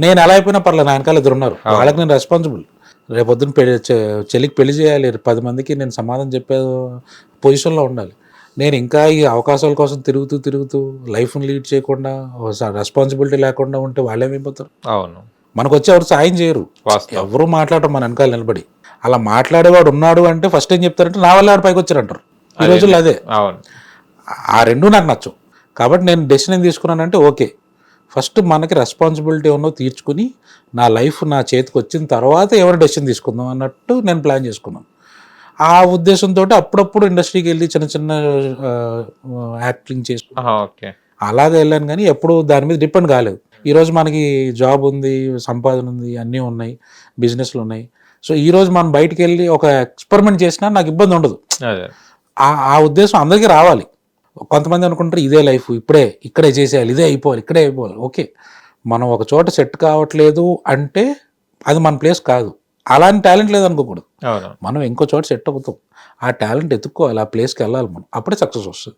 నేను ఎలా అయిపోయినా పర్లేదు, నా వెనకాల ఇద్దరు ఉన్నారు, వాళ్ళకి నేను రెస్పాన్సిబుల్. రేపొద్దున చెల్లికి పెళ్లి చేయాలి, 10 మందికి నేను సమాధానం చెప్పే పొజిషన్లో ఉండాలి. నేను ఇంకా ఈ అవకాశాల కోసం తిరుగుతూ లైఫ్ని లీడ్ చేయకుండా రెస్పాన్సిబిలిటీ లేకుండా ఉంటే వాళ్ళు ఏమైపోతారు? అవును, మనకు వచ్చి ఎవరు సాయం చేయరు, వాస్తవం. ఎవరు మాట్లాడటం మన వెనకాల నిలబడి. అలా మాట్లాడేవాడు ఉన్నాడు అంటే ఫస్ట్ ఏం చెప్తారంటే నా వల్ల ఆడు పైకి వచ్చారంటారు ఈ రోజుల్లో. అదే అవును, ఆ రెండు నాకు నచ్చవు. కాబట్టి నేను డెసిషన్ ఏం తీసుకున్నానంటే ఓకే, ఫస్ట్ మనకి రెస్పాన్సిబిలిటీ ఉన్నో తీర్చుకుని నా లైఫ్ నా చేతికి వచ్చిన తర్వాత ఎవరు డెసిషన్ తీసుకుందాం అన్నట్టు నేను ప్లాన్ చేసుకున్నాను. ఆ ఉద్దేశంతో అప్పుడప్పుడు ఇండస్ట్రీకి వెళ్ళి చిన్న చిన్న యాక్టింగ్ చేసుకున్నాను. ఓకే, అలాగే వెళ్ళాను, కానీ ఎప్పుడు దాని మీద డిపెండ్ కాలేదు. ఈరోజు మనకి జాబ్ ఉంది, సంపాదన ఉంది, అన్నీ ఉన్నాయి, బిజినెస్లు ఉన్నాయి. సో ఈరోజు మనం బయటికి వెళ్ళి ఒక ఎక్స్పెరిమెంట్ చేసినా నాకు ఇబ్బంది ఉండదు. అదే ఆ ఉద్దేశం అందరికీ రావాలి. కొంతమంది అనుకుంటారు ఇదే లైఫ్, ఇక్కడే చేసేయాలి, ఇదే అయిపోవాలి, ఇక్కడే అయిపోవాలి. ఓకే, మనం ఒక చోట సెట్ కావట్లేదు అంటే అది మన ప్లేస్ కాదు. అలాంటి టాలెంట్ లేదనుకోకూడదు, అవును, మనం ఇంకో చోట సెట్ అవుతాం. ఆ టాలెంట్ ఎత్తుక్కోవాలి, ఆ ప్లేస్కి వెళ్ళాలి మనం, అప్పుడే సక్సెస్ వస్తుంది.